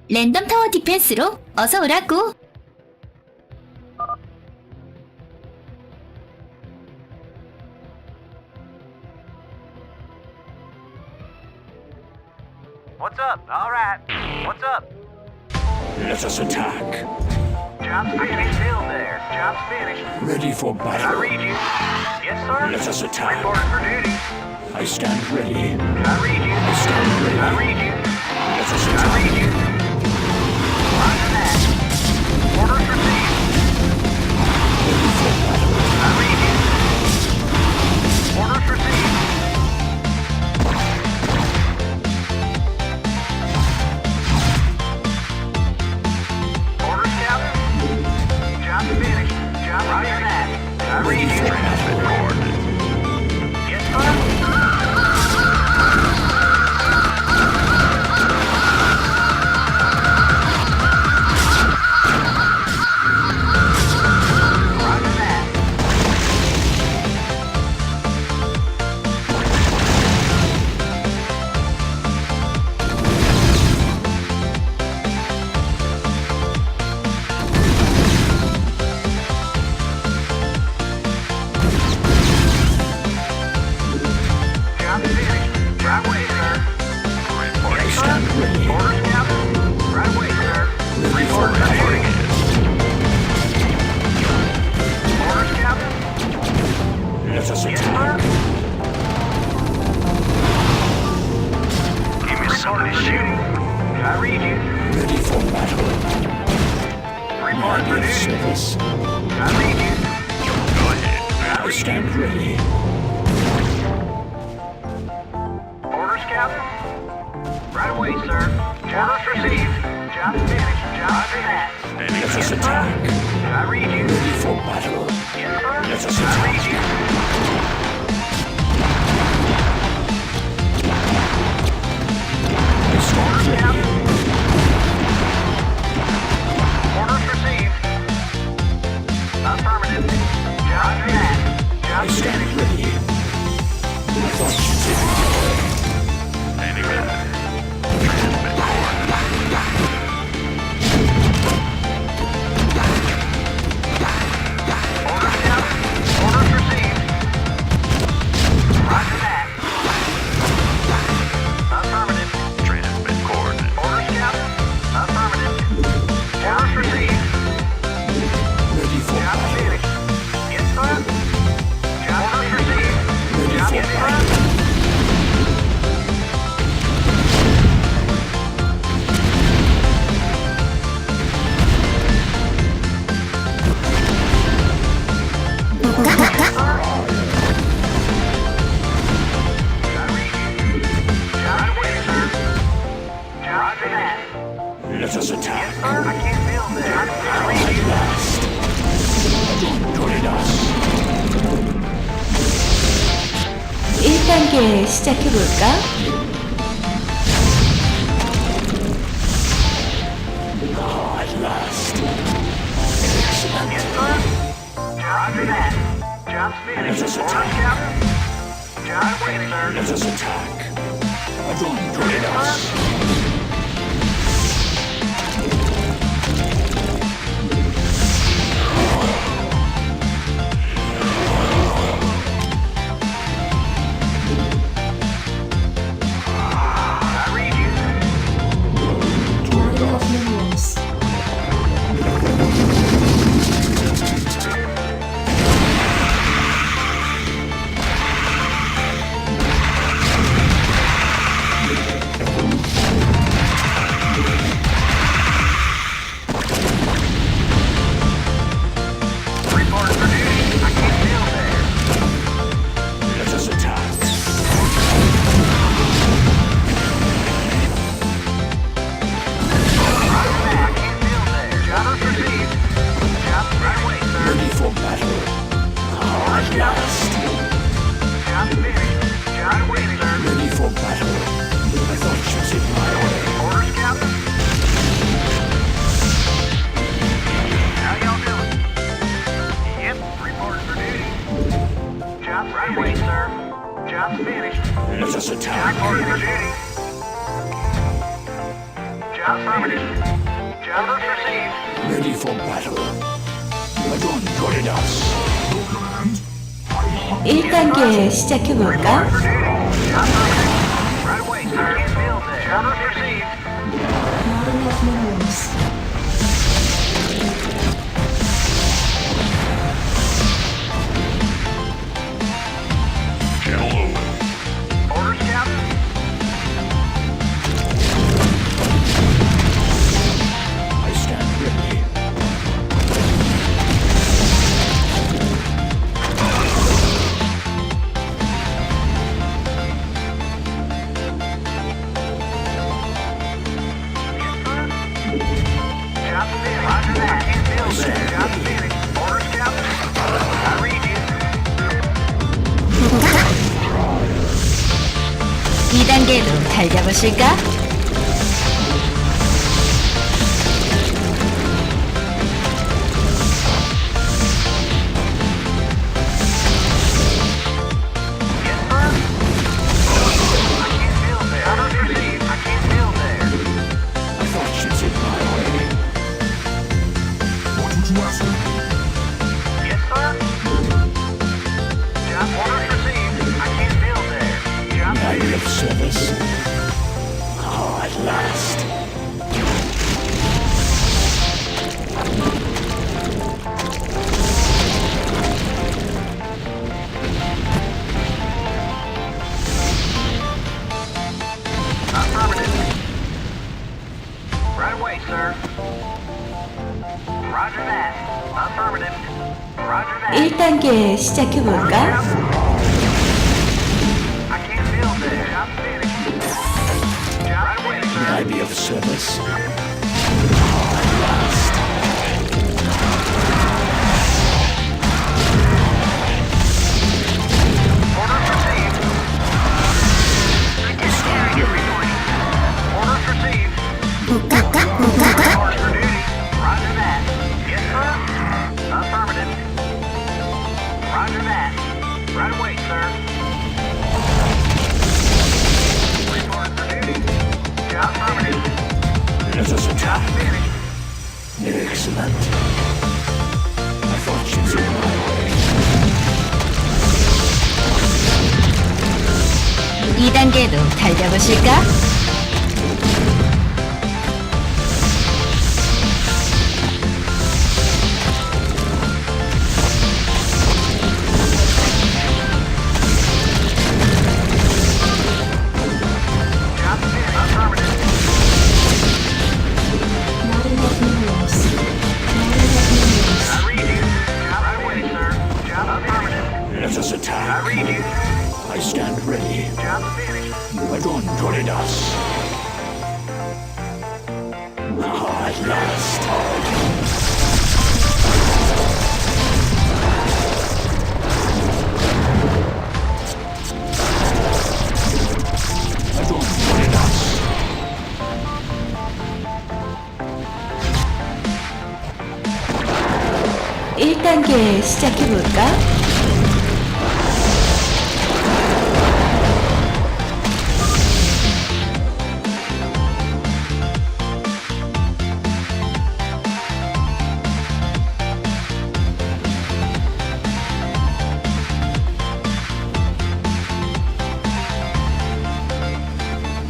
랜덤 타워 디펜스로 어서 오라고. What's up? All right. What's up? Let us attack. Job's finished. Still there. Job's finished. Ready for I battle. read you. Yes, sir. Let us attack. Reporting for duty. I stand ready. I read you. I stand ready. I read you. Let us I attack. read you. Roger that. Orders received. Ready for battle. I read you. Orders received. Orders, Captain. Job's finished. Job roger that. I read you. Transmit coordinates. Yes, sir. Roger that. Job finished. Right away, sir. I stand ready. Orders, Captain. Right away, sir. Ready for Reporting for battle. duty. Orders, Captain. Let us Yes, attack. sir. Give me something to shoot. I read you. Ready for battle. Reporting for Ready duty. service. I read you. Go ahead. I stand ready. Orders, Captain. Right away, sir. Orders received. Job finished. Job finished. Let us attack. I read you. Ready for battle. Yes, sir. Let us I read attack. you. I stand ready. Orders received. Affirmative. Job that. I Job stand finished. ready. I thought you did. Any minute. Orders, Captain. Orders received. Roger that. Affirmative. Transmit coordinates. Orders, Captain. Affirmative. Orders received. Ready for Job battle. finished. Yes, sir. Job received. Ready Job for yes, battle. sir. Let us attack. At Yes, last. Join us. 1단계 시작해볼까? At last. Let us attack. Let us attack. Join us. Job affirmative. Job orders received. Ready for battle. Adontoridas. 1단계 시작해볼까? For duty. Job affirmative. Right away, sir. Can't build there. Job orders received. Not enough minerals. Channel open. Orders, Captain. I stand ready. Job finished. Roger that. Can't build there. Job finished. Orders, Captain. I read you. 2단계로 달려보실까? Yes, sir. I can't build there. Orders received. I can't build there. I thought she's in my way. What would you ask me? Yes, sir. Job orders received. I can't build there. Job Night finished. of service. Oh, at last. Affirmative. Right away, sir. Roger that. Affirmative. Roger that. 1단계 시작해볼까? I can't build there. Job finished. Job right away, May sir. I be of service? Oh, at last. Orders received. Orders received. Orders for duty. Roger that. Yes, sir. Affirmative. Roger that. Right away, sir. Report for duty. Job affirmative. Let us Job attack. finished. Excellent. I thought she's in my way. 2단계로 달려보실까? Job finished. Affirmative. Not enough minerals. Not enough minerals. I read you. Job right away, sir. Job affirmative. Let us I attack. read you. I stand ready. Job finished. Adontoridas. Ah, at last. Adontoridas. 1단계 시작해볼까?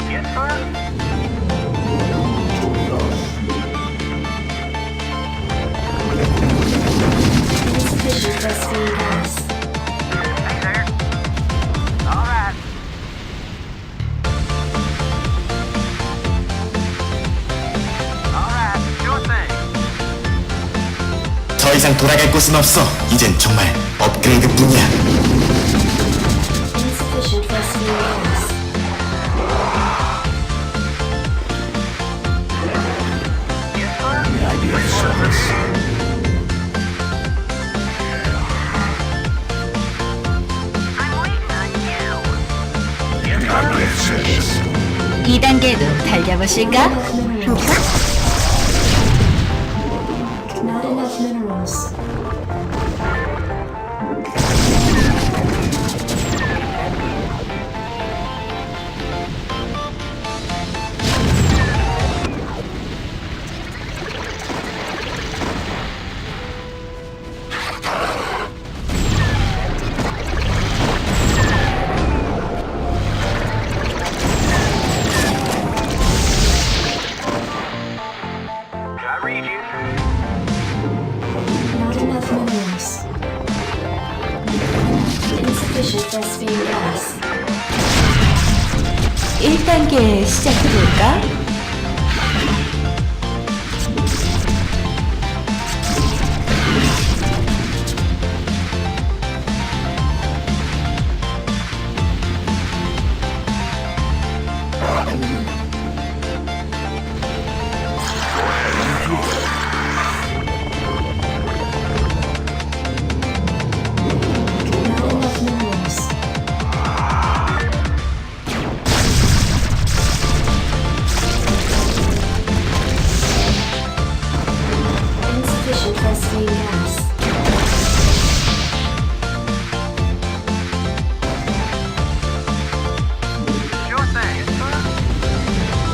Yes, sir. Insufficient breastfeeding gas. Hey there. All right. All right. Sure thing. 더 이상 돌아갈 곳은 없어. 이젠 정말 업그레이드뿐이야. Insufficient breastfeeding gas. Yes, sir. May I be of service? I'm waiting on you. May I be of service? 2단계로 달려보실까? Enough minerals. Not enough minerals. 1단계 시작해볼까? Line of minerals. Insufficient Vespene gas. Sure thing, sir.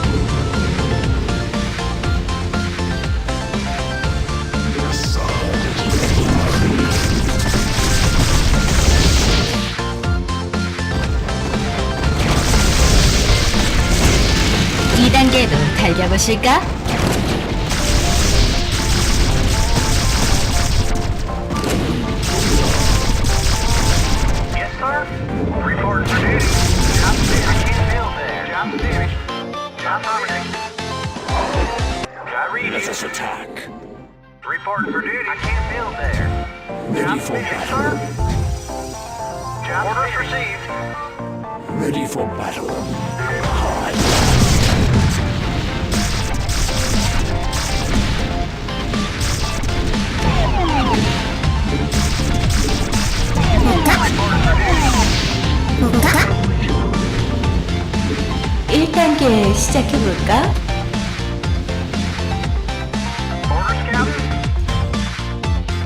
이단계도 달려보실까? Yes, sir. Reporting for duty. Job finished. I can't build there. Job finished. Job finished. I read Let you. us attack. Reporting for duty. I can't build there. Ready Job for finished, battle. sir. Job orders received. Ready for battle. Reporting for duty. 1단계 시작해볼까? Orders, Captain.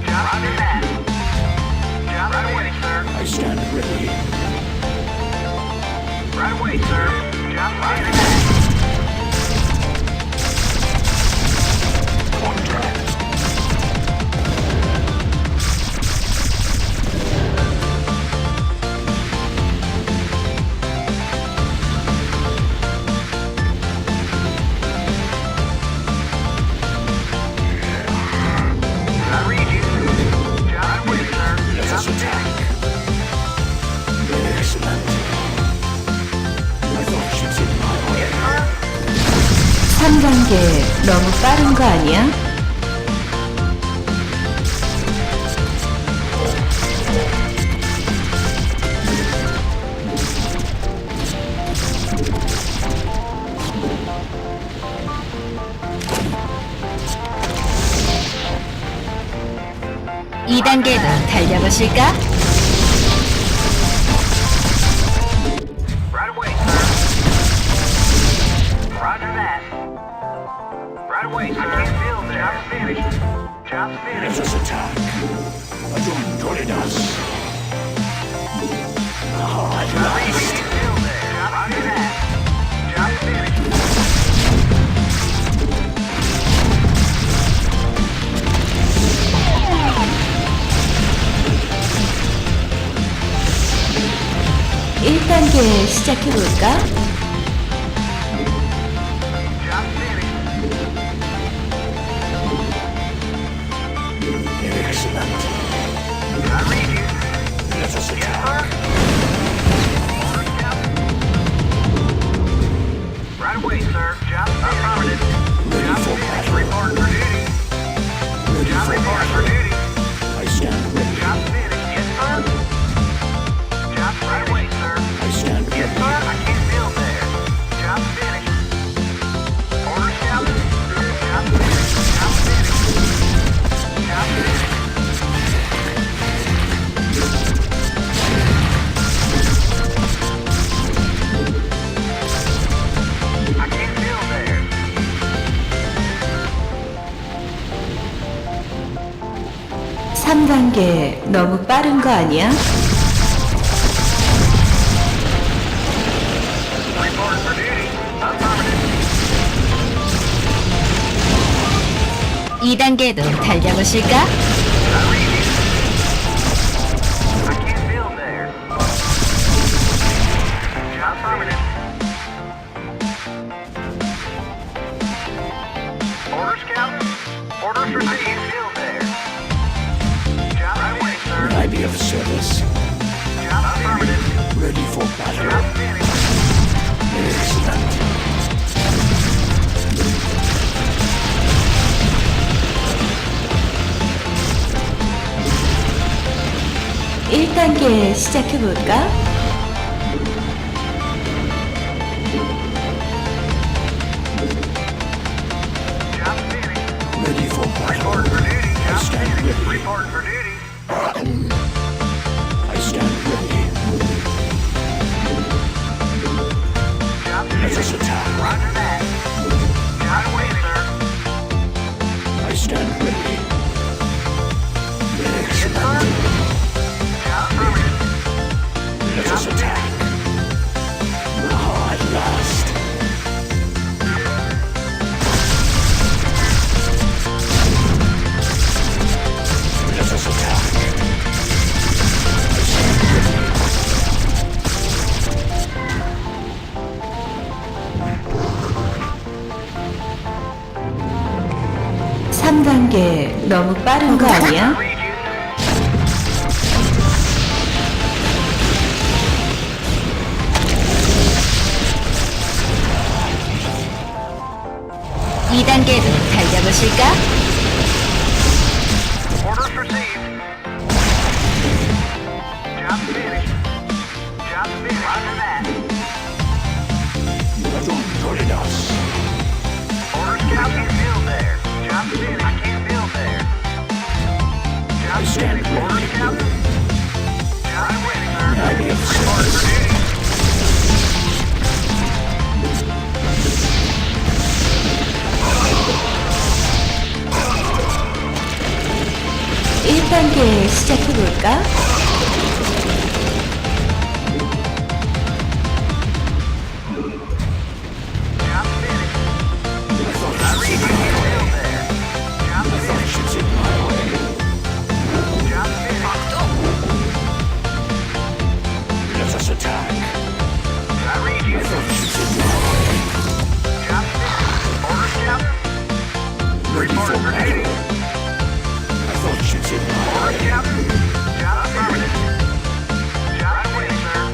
Job roger that. Job right away, sir. I stand ready. Right away, sir. Job roger that. Contact. I read you. Job right away, sir. Let Job us attack. finished. Excellent. My thoughts should in my Yes, way. sir. 3단계 너무 빠른 거 아니야? 이단계도 달려보실까? Right away, sir. Roger that. Right away, sir. I can't build there. Job's finished. Job's Let finished. us attack. Adon Doridas. Hard I read life. you can't build there. Roger that. Job's finished. 일 1단계 시작해볼까? Job's finished. Excellent. I read you. Let us Yes, attack. sir. Orders, Captain. Right away, sir. Job affirmative. Ready Job for finished. battle. Report for duty. Ready Job for report for battle. duty. I stand ready. Job finished. Yes, sir. Job right away, sir. I stand Yes, ready. sir. I can't build there. Job finished. Orders, Captain. Job finished. Job finished. Job finished. I can't build there. 3단계 너무 빠른 거 아니야? Report for duty. Affirmative. 이 단계도 달려보실까? I read you. I can't build there. Job affirmative. Orders, Captain. Orders received. I can't build there. Job right away, sir. May I be of service? Job affirmative. Ready for Job battle. finished. 일단계 시작해볼까? Job finished. Ready for battle. Report for duty. I Job stand finished. ready. Report for duty. I stand ready. Job Let us finished. attack. Roger that. Job away, sir. I stand ready. Yes, sir. Excellent. Job finished. Let us attack. Now at last. Let us attack. 삼 단계 너무 빠른 거 아니야? Read you. 2단계로 달려보실까? Orders received. Job finished. Job finished. Roger that. Authoritas. Orders scout can't build there. Job finished. I can't build there. Job stand finished. Orders ready. scout. Job ready, sir. I be of Report for service. duty. 일단계 시작해볼까? Job finished. I read you can't build there. Job finished. Ships in my way. Job finished. Let us attack. I read you. Ships in my way. Job finished. Orders scout. Ready Report for for duty. battle. I thought ships in my Orders way. scout. Job affirmative. Job ready, sir.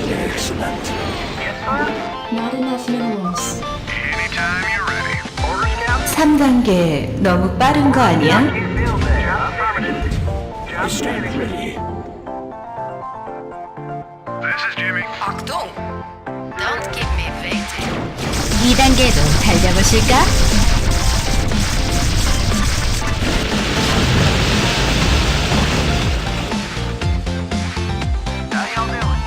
Excellent. Yes, sir. Not enough minerals. Anytime you're ready. Orders scout. 삼 단계 너무 빠른 거 아니야? Can't build there. Job affirmative. I Job stand finished. ready. This is Jimmy. Achtung! Don't keep me waiting. 2단계로 달려보실까? How y'all doing?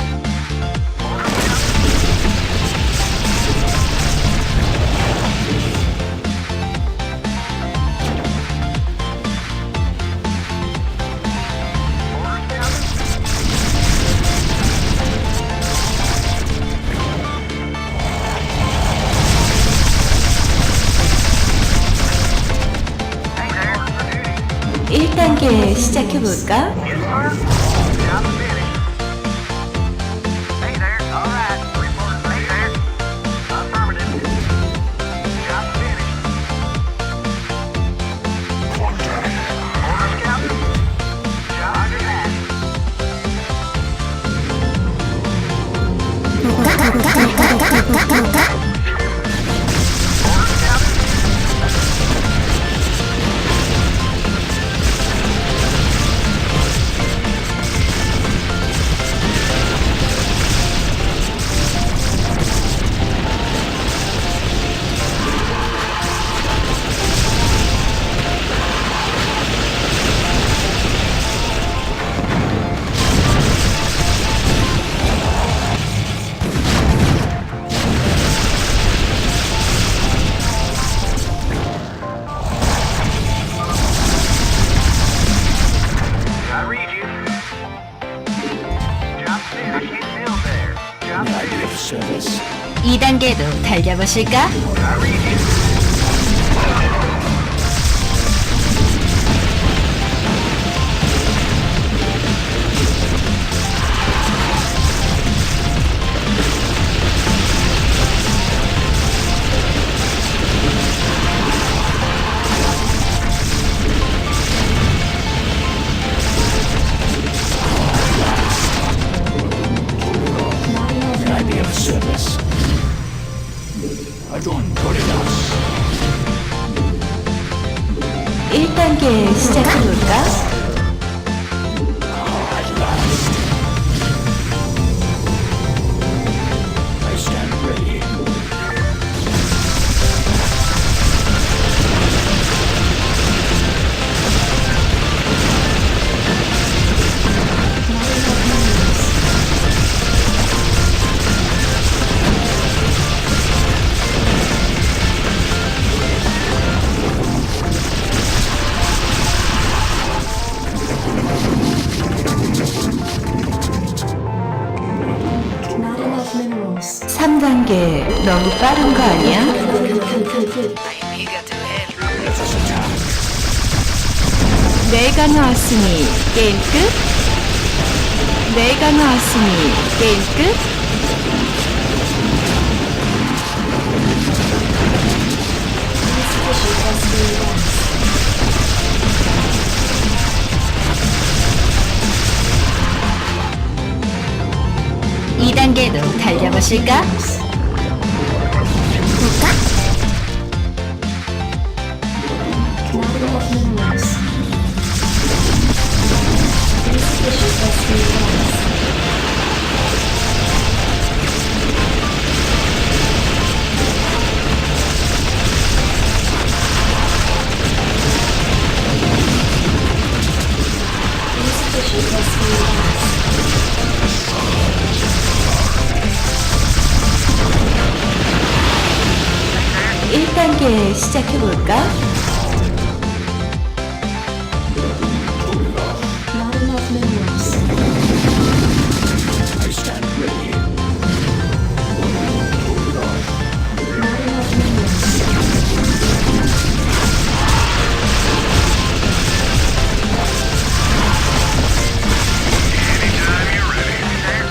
Orders scout. Orders scout. Hey there. For duty. 일 단계 시작해볼까? Yes, sir. Job finished. Hey there. All right. Report. Hey there. Affirmative. Job finished. Order scout. Job finished. Order scout. I read you. Job finished. Can't build there. Job I be finished. of service. 2단계로 달려보실까? I read you. Adontoridas. 1단계 시작해볼까? At last. I stand ready. Not enough minerals. 3단계 너무 빠른 거 아니야? I'm eager to help. Let us attack. 내가 나왔으니 게임 끝? 내가 나왔으니 게임 끝? Insufficient gasoline gas. 2단계도 달려보실까? Not enough minerals. Insufficient gasoline gas. Insufficient gasoline gas. Hey there. 1단계 시작해볼까? Not enough minerals. I stand ready. Not enough minerals. Anytime you're ready. Hey there.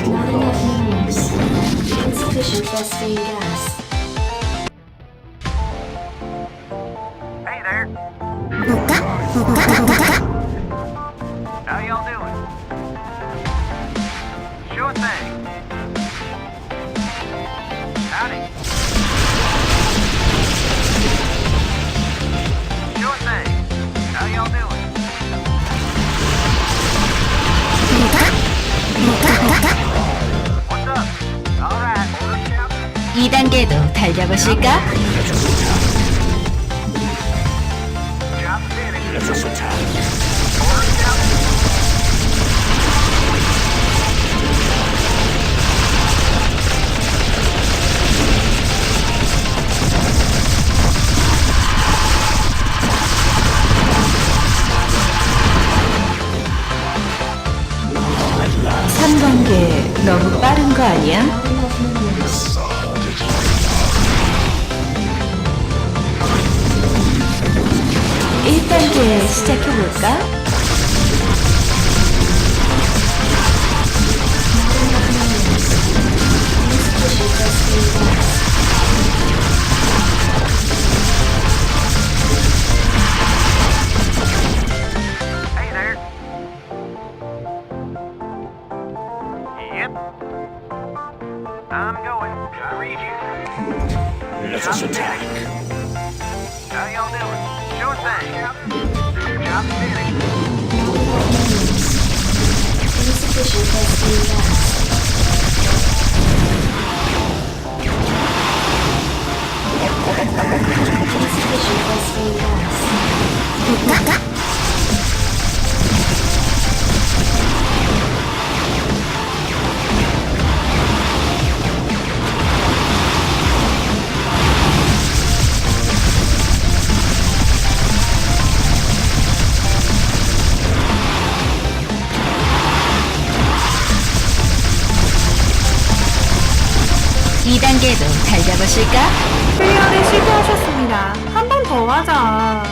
Not enough minerals. Insufficient gasoline gas. Hey there. How y'all doing? Sure thing. Howdy. Sure thing. How y'all doing? What's up? All right. Order shouting. 2단계도 달려보실까? Job finished. Let us attack. Order shouting. At last. 3단계 너무 빠른 거 아니야? Not enough minerals. 1단계 시작해볼까? Insufficient gasoline gas. Hey there. Yep. I'm going. I read you. Let us attack. How y'all doing? Sure thing. Job finished. Not enough minerals. Insufficient gasoline gas. Insufficient gasoline gas. 이 2단계도 달려보실까? 클리어를 실패하셨습니다. 한 번 더 하자.